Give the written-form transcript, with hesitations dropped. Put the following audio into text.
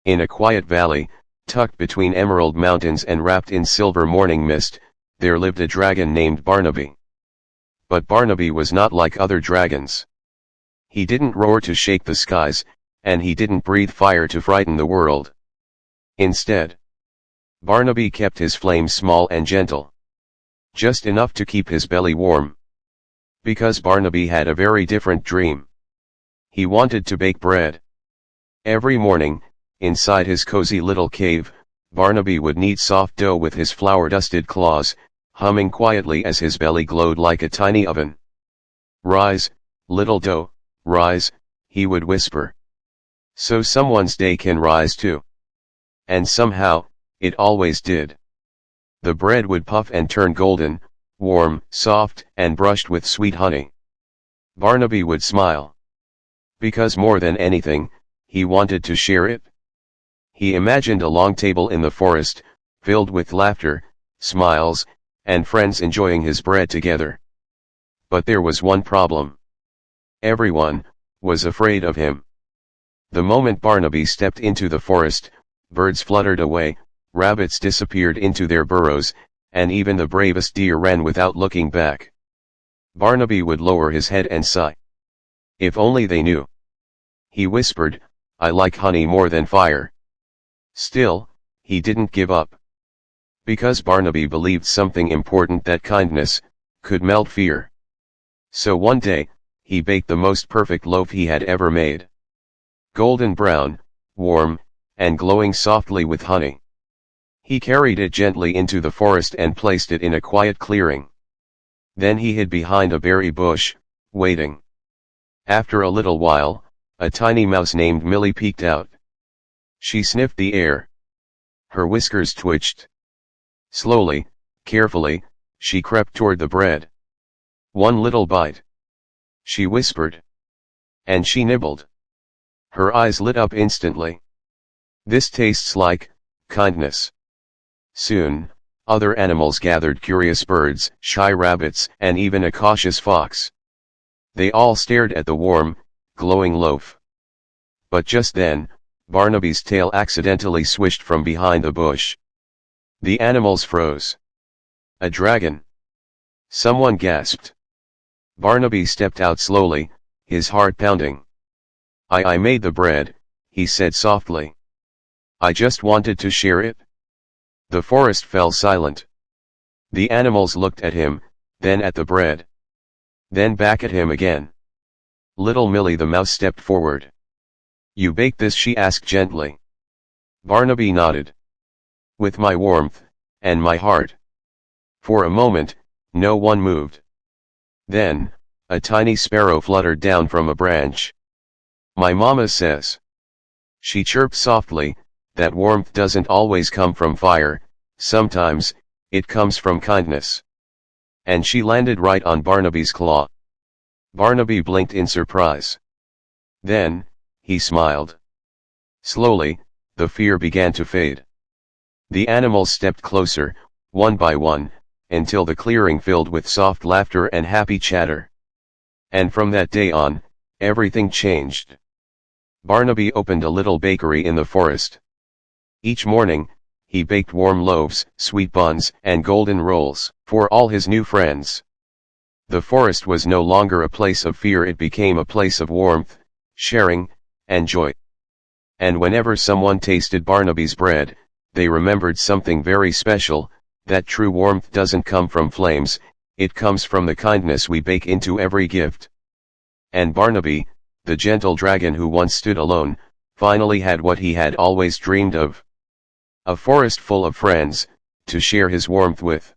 In a quiet valley, tucked between emerald mountains and wrapped in silver morning mist, there lived a dragon named Barnaby. But Barnaby was not like other dragons. He didn't roar to shake the skies, and he didn't breathe fire to frighten the world. Instead, Barnaby kept his flame small and gentle. Just enough to keep his belly warm. Because Barnaby had a very different dream. He wanted to bake bread. Every morning, inside his cozy little cave, Barnaby would knead soft dough with his flour-dusted claws, humming quietly as his belly glowed like a tiny oven. "Rise, little dough, rise," he would whisper. "So someone's day can rise too." And somehow, it always did. The bread would puff and turn golden, warm, soft, and brushed with sweet honey. Barnaby would smile. Because more than anything, he wanted to share it. He imagined a long table in the forest, filled with laughter, smiles, and friends enjoying his bread together. But there was one problem. Everyone was afraid of him. The moment Barnaby stepped into the forest, birds fluttered away, rabbits disappeared into their burrows, and even the bravest deer ran without looking back. Barnaby would lower his head and sigh. If only they knew. He whispered, "I like honey more than fire." Still, he didn't give up. Because Barnaby believed something important, that kindness could melt fear. So one day, he baked the most perfect loaf he had ever made. Golden brown, warm, and glowing softly with honey. He carried it gently into the forest and placed it in a quiet clearing. Then he hid behind a berry bush, waiting. After a little while, a tiny mouse named Millie peeked out. She sniffed the air. Her whiskers twitched. Slowly, carefully, she crept toward the bread. "One little bite," she whispered. And she nibbled. Her eyes lit up instantly. "This tastes like kindness." Soon, other animals gathered, curious birds, shy rabbits, and even a cautious fox. They all stared at the warm, glowing loaf. But just then, Barnaby's tail accidentally swished from behind the bush. The animals froze. "A dragon!" someone gasped. Barnaby stepped out slowly, his heart pounding. I made the bread," he said softly. "I just wanted to share it." The forest fell silent. The animals looked at him, then at the bread. Then back at him again. Little Millie the mouse stepped forward. "You baked this?" she asked gently. Barnaby nodded. "With my warmth, and my heart." For a moment, no one moved. Then, a tiny sparrow fluttered down from a branch. "My mama says," she chirped softly, "that warmth doesn't always come from fire, sometimes, it comes from kindness." And she landed right on Barnaby's claw. Barnaby blinked in surprise. Then, he smiled. Slowly, the fear began to fade. The animals stepped closer, one by one, until the clearing filled with soft laughter and happy chatter. And from that day on, everything changed. Barnaby opened a little bakery in the forest. Each morning, he baked warm loaves, sweet buns, and golden rolls for all his new friends. The forest was no longer a place of fear, it became a place of warmth, sharing, and joy. And whenever someone tasted Barnaby's bread, they remembered something very special, that true warmth doesn't come from flames, it comes from the kindness we bake into every gift. And Barnaby, the gentle dragon who once stood alone, finally had what he had always dreamed of. A forest full of friends, to share his warmth with.